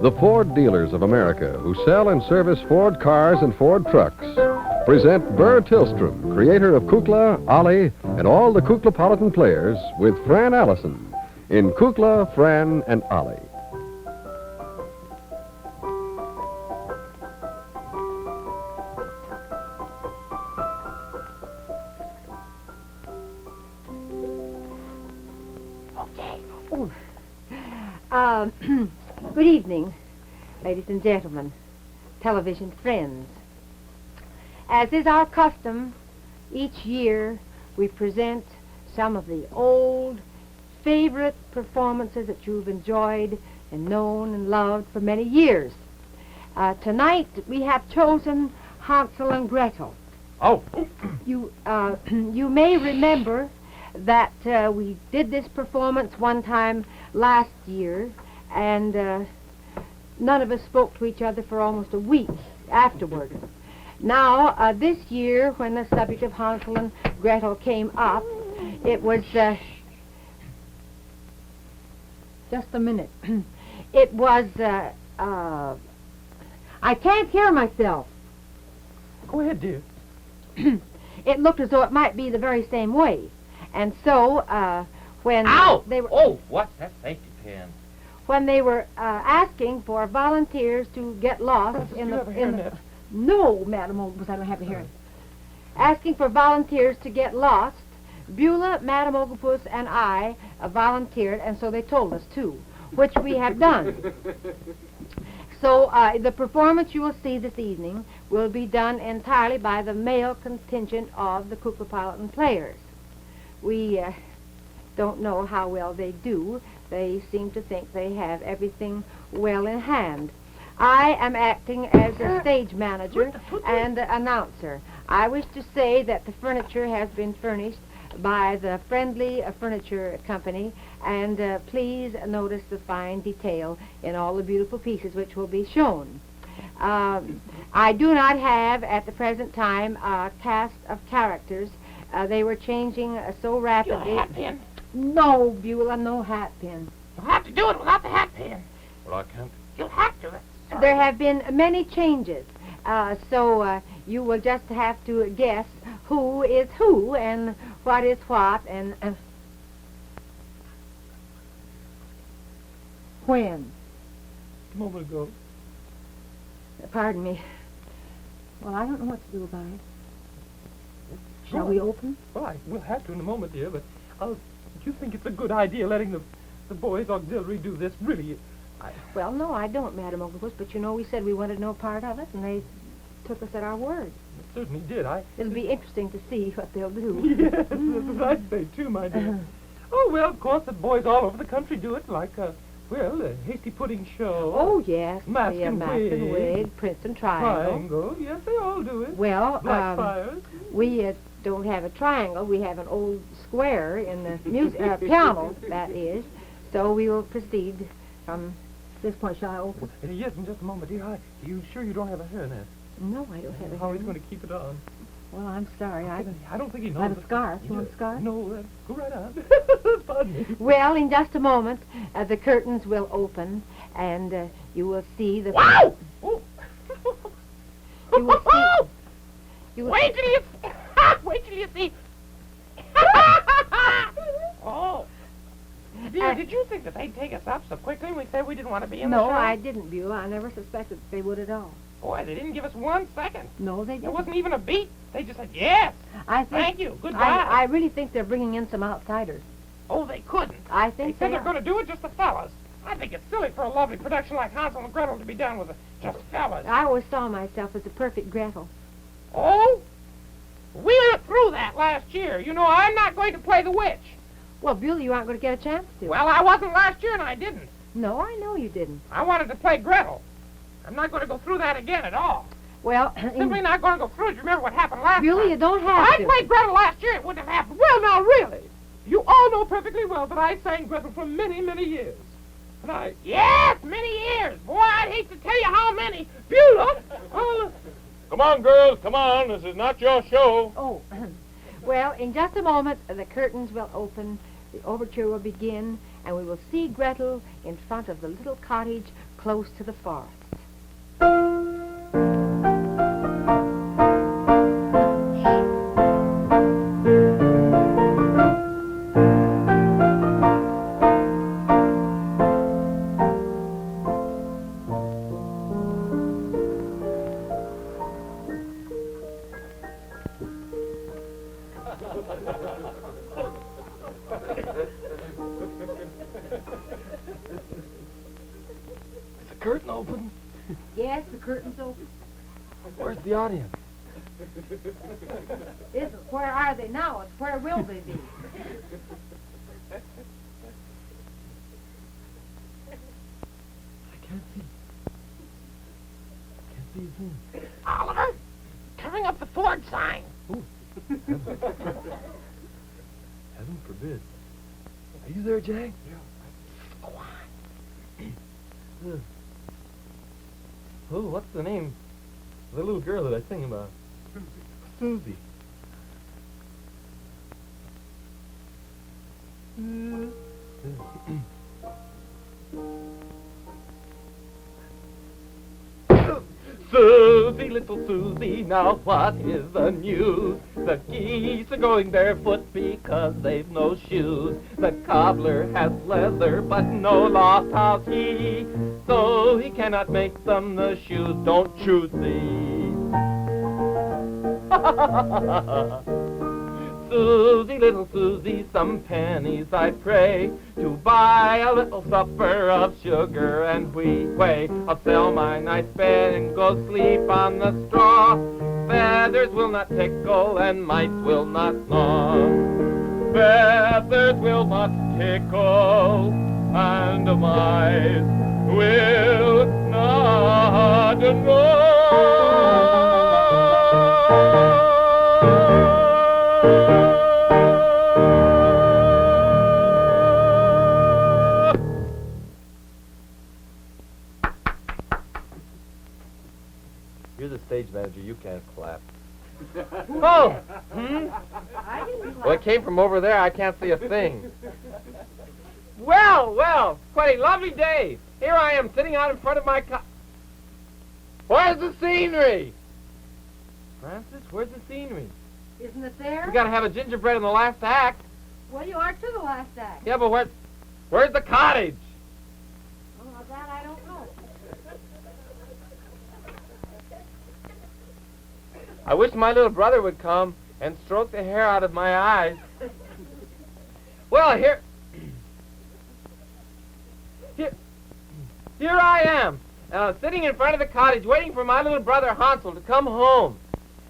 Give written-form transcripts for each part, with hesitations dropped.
The Ford dealers of America, who sell and service Ford cars and Ford trucks, present Burr Tillstrom, creator of Kukla, Ollie, and all the Kuklapolitan players, with Fran Allison in Kukla, Fran and Ollie. Good evening, ladies and gentlemen, television friends. As is our custom, each year we present some of the old, favorite performances that you've enjoyed and known and loved for many years. Tonight we have chosen Hansel and Gretel. Oh! You may remember that we did this performance one time last year, and none of us spoke to each other for almost a week afterward. Now, this year, when the subject of Hansel and Gretel came up, it was... just a minute. It was... I can't hear myself. Go ahead, dear. It looked as though it might be the very same way. And so, when Ow! they were... Oh, what's that safety pin? When they were asking for volunteers to get lost Francis, do you have a hairnet? No, Madam Oglepus, I don't have a hairnet. Asking for volunteers to get lost, Beulah, Madam Oglepus, and I volunteered, and so they told us to, which we have done. So the performance you will see this evening will be done entirely by the male contingent of the Kuklapolitan players. We don't know how well they do. They seem to think they have everything well in hand. I am acting as a stage manager and announcer. I wish to say that the furniture has been furnished by the Friendly Furniture Company, and please notice the fine detail in all the beautiful pieces which will be shown. I do not have, at the present time, a cast of characters. They were changing so rapidly. Your hat pin? No, Beulah, no hat pin. You'll have to do it without the hat pin. Well, I can't. You'll have to. There have been many changes, so you will just have to guess who is who and what is what and when. A moment ago. Pardon me. Well, I don't know what to do about it. Shall we open? Well, we'll have to in a moment, dear, but do you think it's a good idea letting the boys' auxiliary do this? Really, Well, no, I don't, Madam Oglepus, but you know we said we wanted no part of it, and they took us at our word. It certainly did. It'll be interesting to see what they'll do. Yes, that's what I'd say, too, my dear. Oh, well, of course, the boys all over the country do it, like, a hasty pudding show. Oh, yes. Mask the and mask and wig, Prince and Triangle. Yes, they all do it. Well, Blackfires. we don't have a triangle. We have an old square in the piano, that is. So we will proceed from this point. Shall I open? Yes, in just a moment, dear. Are you sure you don't have a hairnet? No, I don't have a How are you hairnet. going to keep it on? Well, I'm sorry. I don't think he knows. have a scarf. You want a scarf? No, go right on. Pardon me. Well, in just a moment, the curtains will open, and you will see the... Wow! Oh. You will see... You will Wait till you... Wait till you see... Oh. Dear, did you think that they'd take us up so quickly when we said we didn't want to be in the show? No, I didn't, Beulah. I never suspected that they would at all. Boy, they didn't give us 1 second. No, they There didn't. wasn't even a beat. They just said, yes, I think, thank you, goodbye. I really think they're bringing in some outsiders. Oh, they couldn't. I They think said they they're are. going to do it just the fellas. I think it's silly for a lovely production like Hansel and Gretel to be done with just fellas. I always saw myself as a perfect Gretel. Oh? We went through that last year. You know, I'm not going to play the witch. Well, Beulah, you aren't going to get a chance to. Well, I wasn't last year, and I didn't. No, I know you didn't. I wanted to play Gretel. I'm not going to go through that again at all. Well, Simply not going to go through it. You remember what happened last Beulah, time? you don't have I to. played Gretel last year. It wouldn't have happened. Well, now, really. You all know perfectly well that I sang Gretel for many, many years. And I... Yes, many years. Boy, I'd hate to tell you how many. Beulah! Come on, girls, come on. This is not your show. Oh, well, in just a moment, the curtains will open, the overture will begin, and we will see Gretel in front of the little cottage close to the forest. Is the curtain open? Yes, the curtain's open. Where's the audience? Isn't where are they now? It's where will they be? I can't see. Can't see his name. Oliver, turning up the Ford sign. Heaven forbid. Are you there, Jack? Go on. Oh, what's the name of the little girl that I sing about? Suzy. Suzy, little Suzy, now what is the news? The geese are going barefoot because they've no shoes. The cobbler has leather, but no lost has he, so he cannot make them the shoes. Don't you see? Suzy, little Suzy, some pennies I pray to buy a little supper of sugar and whey. I'll sell my nice bed and go sleep on the straw. Feathers will not tickle and mice will not gnaw. Feathers will not tickle and mice will not gnaw. You're the stage manager. You can't clap. Oh! Hmm? I didn't Well, it came from over there. I can't see a thing. Well, what a lovely day. Here I am sitting out in front of my Where's the scenery? Francis, where's the scenery? Isn't it there? We gotta have a gingerbread in the last act. Well, you are to the last act. Yeah, but where's the cottage? Oh, that I don't know. I wish my little brother would come and stroke the hair out of my eyes. Well, here I am, sitting in front of the cottage, waiting for my little brother Hansel to come home.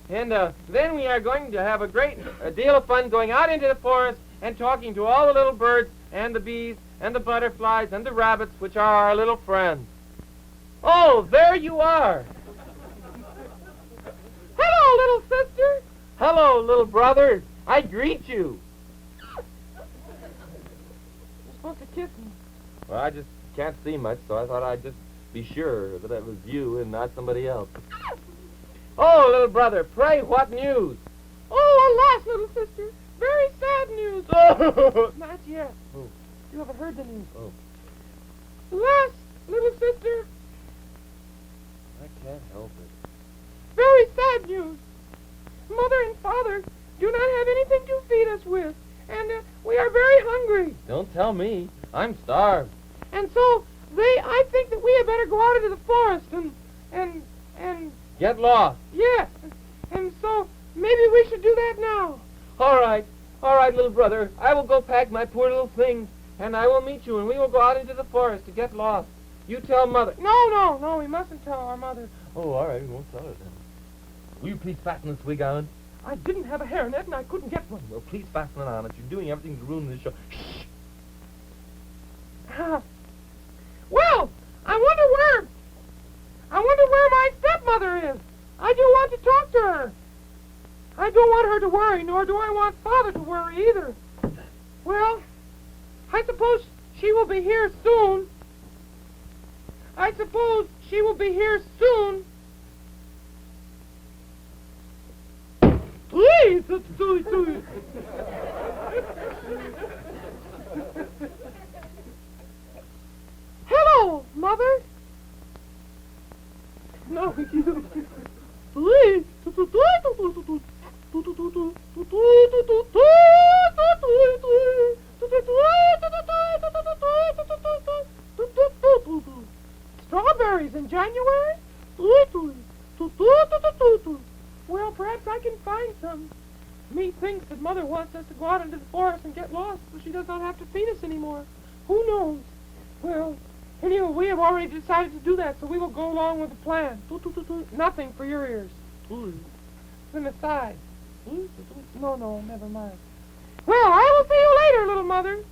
And then we are going to have a great deal of fun going out into the forest and talking to all the little birds and the bees and the butterflies and the rabbits, which are our little friends. Oh, there you are. Hello, little sister. Hello, little brother. I greet you. You're supposed to kiss me. Well, I just can't see much, so I thought I'd just be sure that it was you and not somebody else. Oh, little brother, pray, what news? Oh, alas, little sister, very sad news. Oh, not yet. Oh. You haven't heard the news. Oh, Alas, little sister, I can't help it. very sad news. Mother and father do not have anything to feed us with, and we are very hungry. Don't tell me. I'm starved. And so I think that we had better go out into the forest and Get lost. yeah, and so maybe we should do that now. All right, little brother. I will go pack my poor little things, and I will meet you, and we will go out into the forest to get lost. You tell Mother. No, we mustn't tell our mother. Oh, all right, we won't tell her then. Will you please fasten this wig on? I didn't have a hairnet and I couldn't get one. Well, please fasten it on. If you're doing everything to ruin this show. Shh. Well, I wonder where my stepmother is. I do want to talk to her. I don't want her to worry, nor do I want Father to worry either. Well, I suppose she will be here soon. Please, it's Suzy. Hello, Mother. No, you. Strawberries in January? Well, perhaps I can find some. Me thinks that Mother wants us to go out into the forest and get lost so she does not have to feed us anymore. Who knows? Well, anyway, we have already decided to do that, so we will go along with the plan. Nothing for your ears. It's an aside. No, never mind. Well, I will see you later, little mother.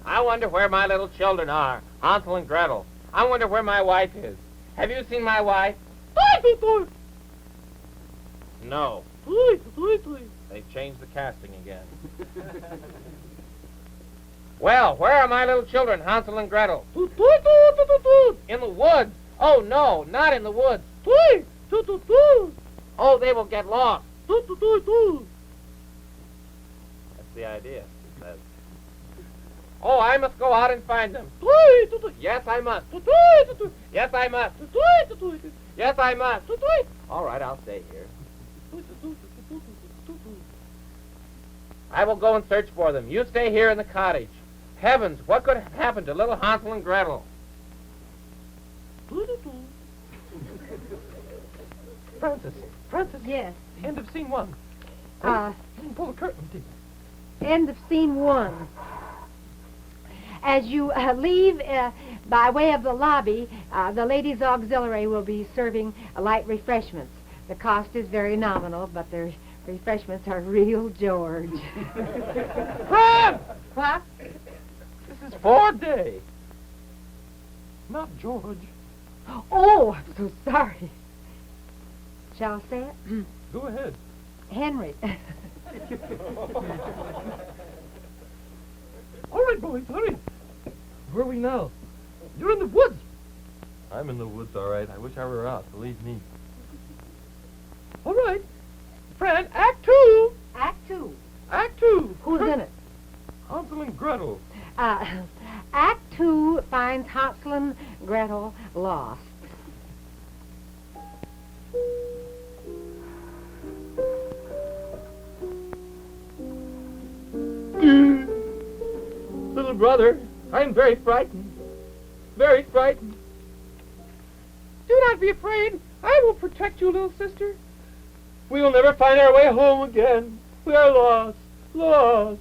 I wonder where my little children are, Hansel and Gretel. I wonder where my wife is. Have you seen my wife? No. They've changed the casting again. Well, where are my little children, Hansel and Gretel? In the woods. Oh, no, not in the woods. Oh, they will get lost. That's the idea, he says. Oh, I must go out and find them. Yes, I must. Yes, I must. Yes, I must. All right, I'll stay here. I will go and search for them. You stay here in the cottage. Heavens, what could have happened to little Hansel and Gretel? Francis. Yes. End of scene 1. Pull the curtain, please. End of scene 1. As you leave by way of the lobby, the ladies' auxiliary will be serving light refreshments. The cost is very nominal, but their refreshments are real George. Fran! What? This is Ford Day. Not George. Oh, I'm so sorry. Shall I say it? Go ahead. Henry. All right, boys, hurry. Where are we now? You're in the woods. I'm in the woods, all right. I wish I were out. Believe me. All right. Fran, Act 2. Act 2. Act 2. Who's in it? Hansel and Gretel. Act 2 finds Hansel and Gretel lost. Little brother, I am very frightened. Very frightened. Do not be afraid. I will protect you, little sister. We will never find our way home again. We are lost. Lost.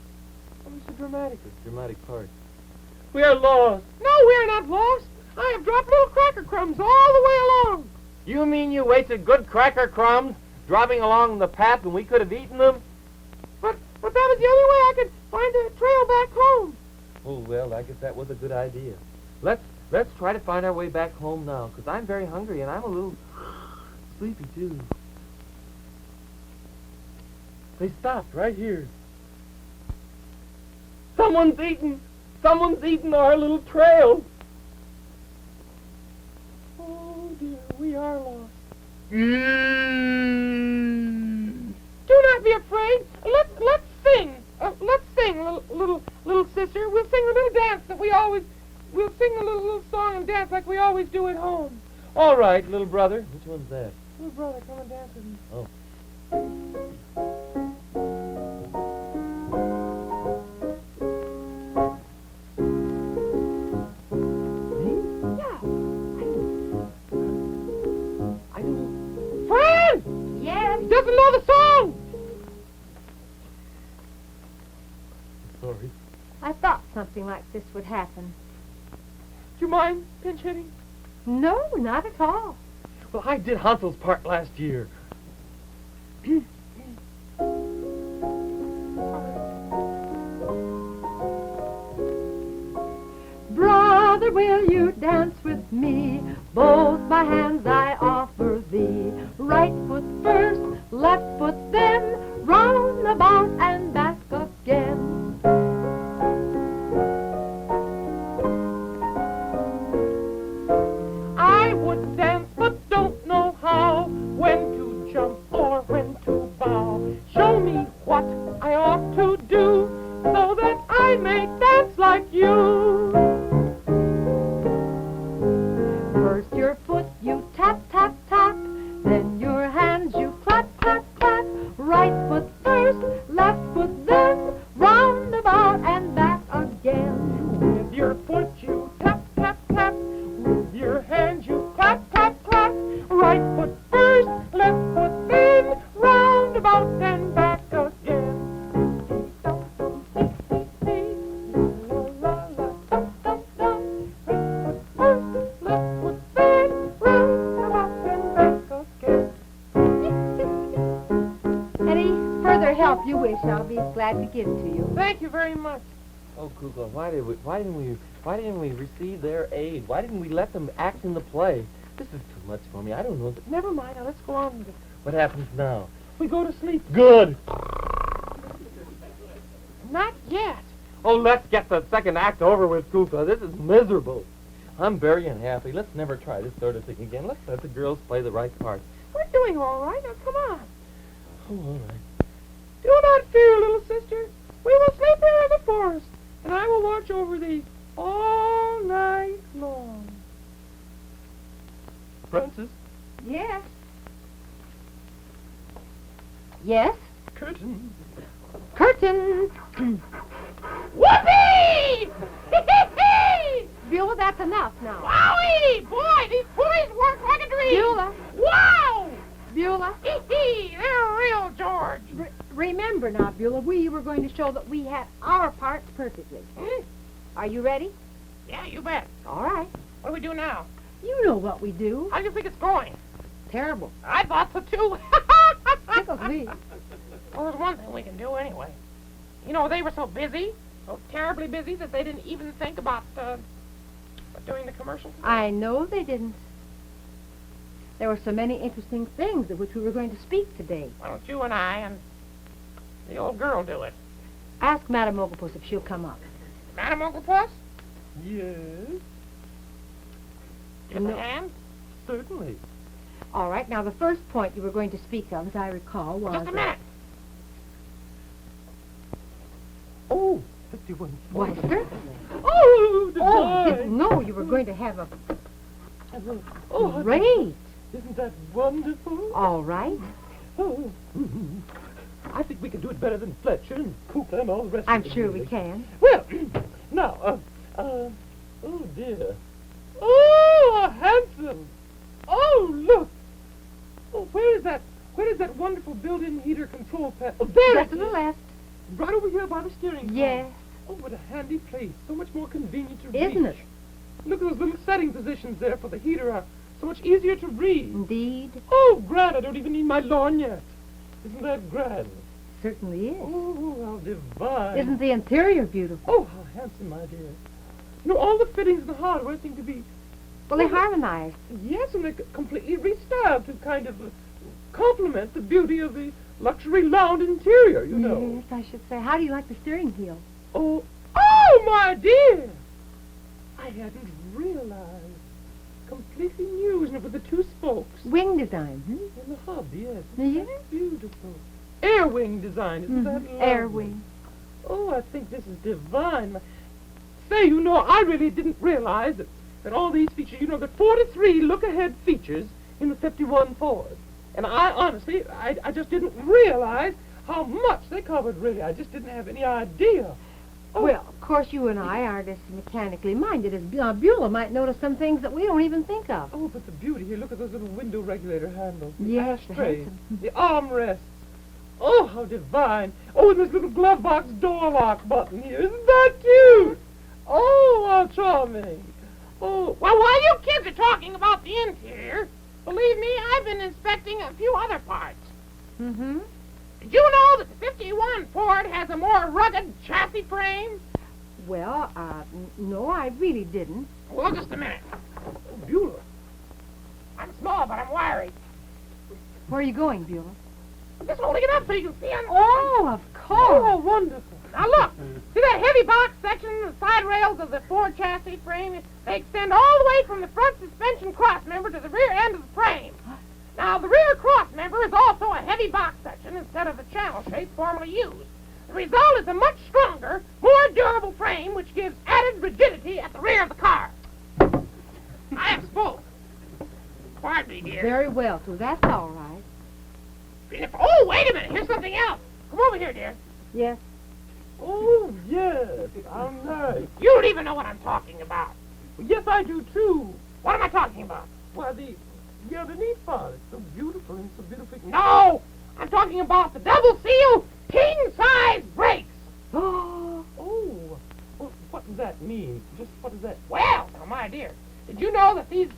Oh, it's so dramatic. It's a dramatic part. We are lost. No, we are not lost. I have dropped little cracker crumbs all the way along. You mean you wasted good cracker crumbs dropping along the path when we could have eaten them? But that was the only way I could find a trail back home. Oh, well, I guess that was a good idea. Let's try to find our way back home now, because I'm very hungry and I'm a little sleepy, too. They stopped right here. Someone's eaten our little trail. Oh, dear, we are lost. Do not be afraid. Let's sing. Let's sing, little sister. We'll sing a little dance that we'll sing a little song and dance like we always do at home. All right, little brother. Which one's that? Little brother, come and dance with me. Oh. Doesn't know the song! Sorry. I thought something like this would happen. Do you mind pinch hitting? No, not at all. Well, I did Hansel's part last year. Brother, will you dance with me? Both my hands I offer thee. Right foot first, left foot then, round about and back again. wish. I'll be glad to give it to you. Thank you very much. Oh, Kukla, why didn't we receive their aid? Why didn't we let them act in the play? This is too much for me. I don't know. Never mind. Now let's go on. What happens now? We go to sleep. Good. Not yet. Oh, let's get the second act over with, Kukla. This is miserable. I'm very unhappy. Let's never try this sort of thing again. Let's let the girls play the right part. We're doing all right. Now, come on. Oh, all right. Do not fear, little sister. We will sleep here in the forest, and I will watch over thee all night long. Francis? Yes. Yes? Curtain. Curtain! Whoopee! Beulah, that's enough now. Wowie! Boy, these pulleys work like a dream. Beulah! Wow! Beulah! They're real, George. Remember now, Beulah, we were going to show that we had our parts perfectly. Are you ready? Yeah, you bet. All right. What do we do now? You know what we do. How do you think it's going? Terrible. I thought so, too. Tickles me. Well, there's one thing we can do anyway. You know, they were so busy, so terribly busy, that they didn't even think about doing the commercial. I know they didn't. There were so many interesting things of which we were going to speak today. Why don't you and I and the old girl do it? Ask Madame Oglepus if she'll come up. Madam Oglepus? Yes, Give No. a hand? certainly. All right. Now, the first point you were going to speak of, as I recall, was... Just a minute. Oh, 51. What, sir? Oh, the Oh, time. didn't know you were going to have a... Oh, Great. isn't that wonderful? All right. Oh, I think we can do it better than Fletcher and Kukla and all the rest I'm of them. sure we really. can. Well, now, oh dear. Oh, handsome. Oh, look. Oh, where is that wonderful built-in heater control panel? Oh, there Just it to the is. left. Right over here by the steering column. Yes. Oh, what a handy place. So much more convenient to Isn't reach. it? Look at those little setting positions there for the heater are so much easier to read. Indeed. Oh, grand, I don't even need my lorgnette. Isn't that grand? Certainly is. Oh, how divine. Isn't the interior beautiful? Oh, how handsome, my dear. You know, all the fittings and the hardware seem to be... Well, they harmonized. Yes, and they're completely restyled to kind of complement the beauty of the luxury lounge interior, you know. Yes, I should say. How do you like the steering wheel? Oh, my dear! I hadn't realized. Completely new, isn't it, with the two spokes? Wing design, In the hub, yes. Yes. Beautiful. Air wing design, isn't that lovely? Air wing. Oh, I think this is divine. Say, you know, I really didn't realize that all these features, you know, the 43 look-ahead features in the 51 Ford. And I honestly, I just didn't realize how much they covered, really. I just didn't have any idea. Oh, Well, of course, you and I aren't as mechanically minded as Beulah might notice some things that we don't even think of. oh, but the beauty here, look at those little window regulator handles. The Yes, the ashtray, handsome. the armrests. Oh, how divine. Oh, and this little glove box door lock button here. Isn't that cute? Oh, how charming. Oh, Well, while you kids are talking about the interior, believe me, I've been inspecting a few other parts. Mm-hmm. Did you know that the 51 Ford has a more rugged chassis frame? Well, no, I really didn't. Well, just a minute. Beulah. I'm small, but I'm wiry. Where are you going, Beulah? I'm just holding it up so you can see on the Oh, of course. Oh, wonderful. Now look, see that heavy box section, the side rails of the Ford chassis frame? They extend all the way from the front suspension cross member to the rear end of the frame. Now, the rear cross member is also a heavy box section instead of the channel shape formerly used. The result is a much stronger, more durable frame which gives added rigidity at the rear of the car. I have spoke. Pardon me, dear. Very well, so that's all right. Oh, wait a minute. Here's something else. Come over here, dear. Yes. Oh, yes. How nice. You don't even know what I'm talking about. Yes, I do, too. What am I talking about? Why, the neat part. It's so beautiful and so beautiful. No, I'm talking about the double seal king-size brakes. Oh, well, what does that mean? Just what does that... Well, now, my dear, did you know that these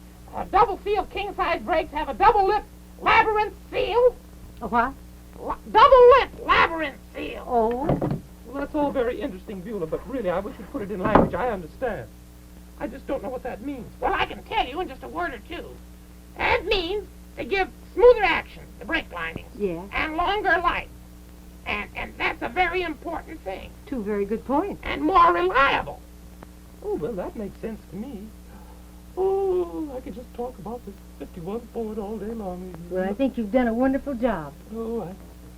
double seal king-size brakes have a double lip labyrinth seal? A what? double-lipped labyrinth seal. Oh? Well, that's all very interesting, Beulah, but really, I wish you'd put it in language I understand. I just don't know what that means. Well, I can tell you in just a word or two. That means to give smoother action, the brake linings, Yeah. and longer life. And that's a very important thing. Two very good points. And more reliable. Oh, well, that makes sense to me. Oh, I could just talk about this 51 Ford all day long. Well, I think you've done a wonderful job.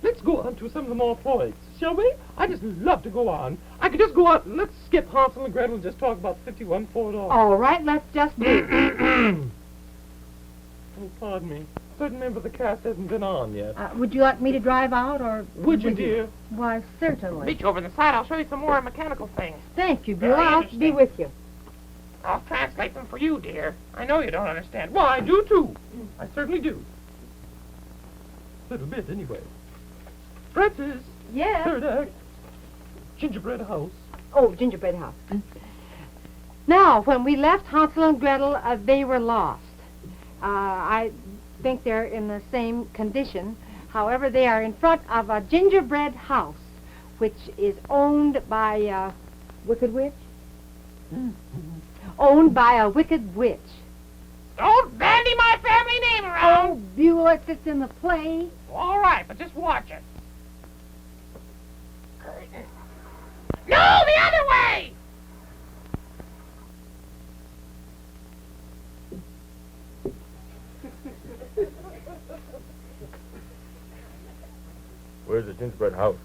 Let's go on to some of the more points, shall we? I just love to go on. I could just go on. Let's skip Hansel and Gretel and just talk about 51 Ford all. All right, let's just do. Oh, pardon me. A certain member of the cast hasn't been on yet. Would you like me to drive out, or... Would you, dear? Why, certainly. Meet you over on the side. I'll show you some more mechanical things. Thank you, Beulah. Very I'll interesting. be with you. I'll translate them for you, dear. I know you don't understand. Well, I do, too. I certainly do. A little bit, anyway. Francis, Yes. third act. Gingerbread house. Oh, gingerbread house. Now, when we left Hansel and Gretel, they were lost. I think they're in the same condition. However, they are in front of a gingerbread house, which is owned by Wicked Witch? Owned by a wicked witch. Don't bandy my family name Oh, around. Beulah, it's just in the play. All right, but just watch it. Curtain. No, the other way! Where's the gingerbread house?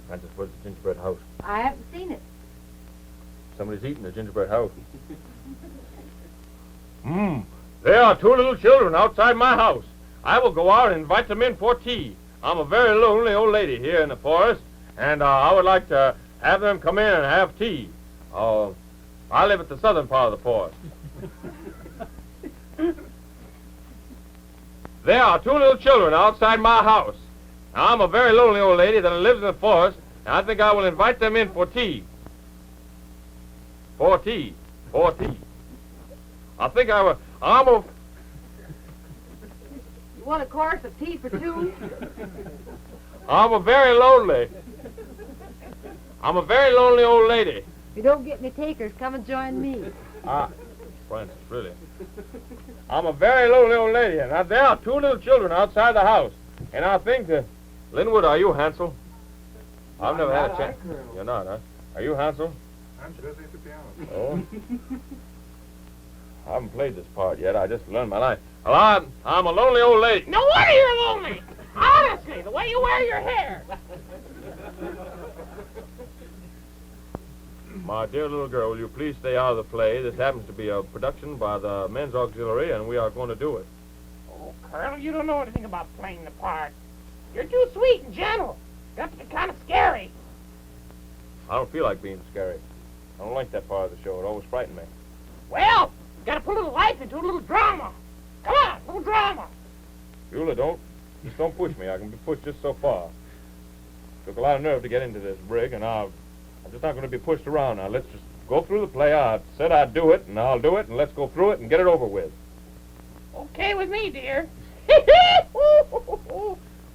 Francis, where's the gingerbread house? I haven't seen it. Somebody's eating the gingerbread house. There are two little children outside my house. I will go out and invite them in for tea. I'm a very lonely old lady here in the forest, and I would like to have them come in and have tea. I live at the southern part of the forest. There are two little children outside my house. Now, I'm a very lonely old lady that lives in the forest, and I think I will invite them in for tea. For tea. For tea. I think I'm a... You want a chorus of tea for two? I'm a very lonely old lady. If you don't get any takers, come and join me. Francis, really. I'm a very lonely old lady, and there are two little children outside the house. And I think that... Linwood, are you Hansel? I've never had a chance. You're not, huh? Are you Hansel? I'm busy at the piano. Oh? I haven't played this part yet. I just learned my line. Well, I'm a lonely old lady. No wonder you're lonely. Honestly, the way you wear your hair. My dear little girl, will you please stay out of the play? This happens to be a production by the Men's Auxiliary, and we are going to do it. Oh, Colonel, you don't know anything about playing the part. You're too sweet and gentle. Got to be kind of scary. I don't feel like being scary. I don't like that part of the show. It always frightened me. Well, you got to put a little life into it, a little drama. Come on, a little drama. Beulah, just don't push me. I can be pushed just so far. Took a lot of nerve to get into this rig, and I'm just not going to be pushed around now. Let's just go through the play. I said I'd do it, and I'll do it, and let's go through it and get it over with. Okay with me, dear.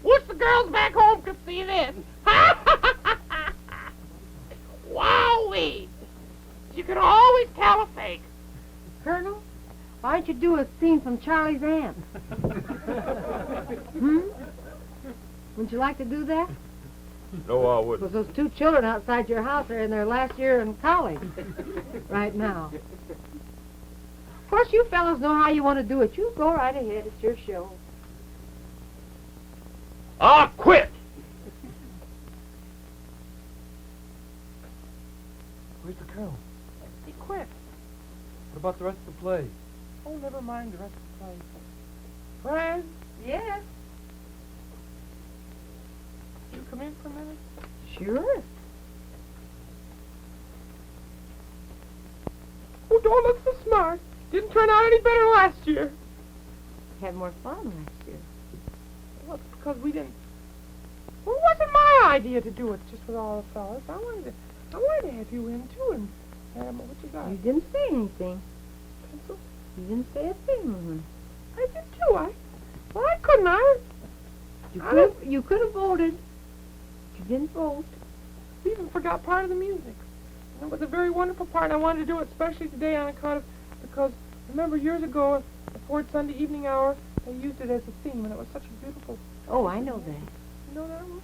Wish the girls back home could see this. Wowee! You can always tell a fake. Colonel, why don't you do a scene from Charlie's Aunt? Would you like to do that? No, I wouldn't. Because those two children outside your house are in their last year in college right now. Of course, you fellows know how you want to do it. You go right ahead. It's your show. I'll quit! Where's the colonel? Be quick. What about the rest of the play? Oh, never mind the rest of the play. Fran, Yes. you come in for a minute? Sure. Oh, don't look so smart. Didn't turn out any better last year. Had more fun last year. Well, it's because we didn't... Well, it wasn't my idea to do it just with all the fellas. I wanted to have you in, too, and... what you got? You didn't say anything. Pencil? You didn't say a thing. I did, too. Why couldn't I? You could have voted. You didn't vote. We even forgot part of the music. And it was a very wonderful part, and I wanted to do it especially today on account of, because remember years ago at the Ford Sunday evening hour, they used it as a theme, and it was such a beautiful. Oh, I know that. You know that one?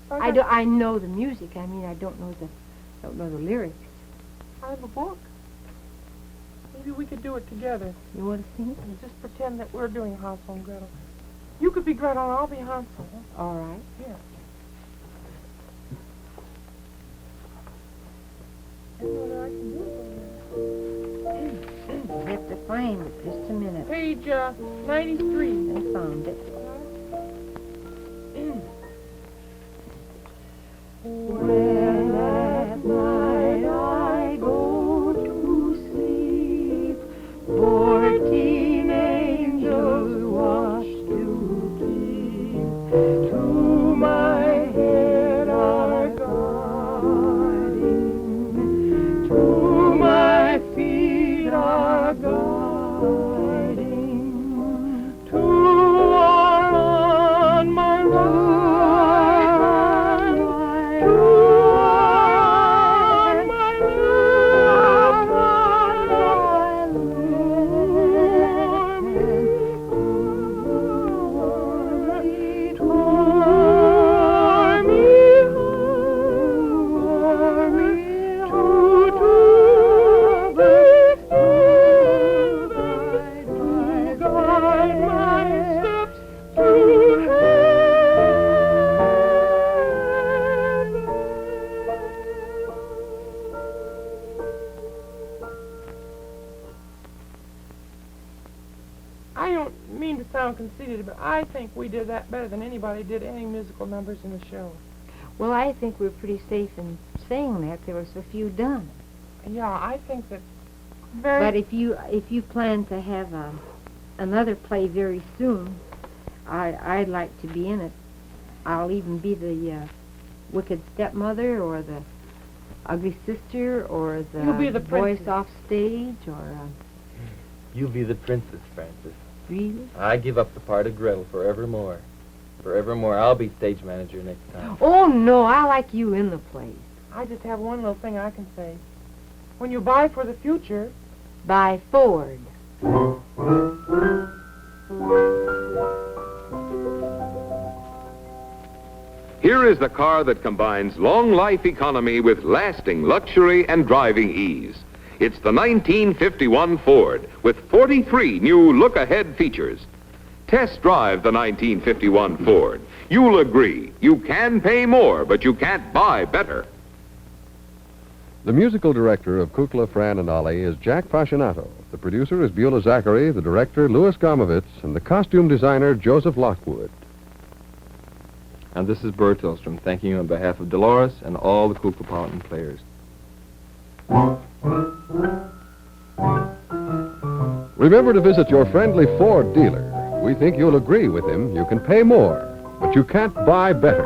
So I know the music. I mean, I don't know the lyrics. I have a book. Maybe we could do it together. You want to sing it? And just pretend that we're doing Hansel and Gretel. You could be Gretel, and I'll be Hansel. All right. Yeah. I don't know whether I can do it. I have to find it. Just a minute. Page 93. I found it. When at night I go to sleep, 14 angels watch to keep. To my head are guarding, to my feet are guarding, two are on my right. I don't mean to sound conceited, but I think we did that better than anybody did any musical numbers in the show. Well, I think we're pretty safe in saying that. There were so few done. Yeah, I think that But if you plan to have another play very soon, I'd like to be in it. I'll even be the wicked stepmother, or the ugly sister, or the You'll be the voice princess. off stage, or You'll be the princess, Francis. really. I give up the part of Gretel forevermore. Forevermore. I'll be stage manager next time. Oh no, I like you in the play. I just have one little thing I can say. When you buy for the future, By Ford. Here is the car that combines long life economy with lasting luxury and driving ease. It's the 1951 Ford with 43 new look-ahead features. Test drive the 1951 Ford. You'll agree, you can pay more, but you can't buy better. The musical director of Kukla, Fran and Ollie is Jack Fascinato. The producer is Beulah Zachary, the director Louis Gomovitz, and the costume designer Joseph Lockwood. And this is Bert Tillstrom, thanking you on behalf of Dolores and all the Kuklapolitan players. Remember to visit your friendly Ford dealer. We think you'll agree with him. You can pay more, but you can't buy better.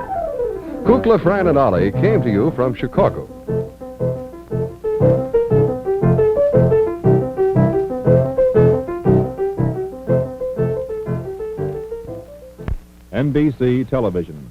Kukla, Fran and Ollie came to you from Chicago. NBC Television.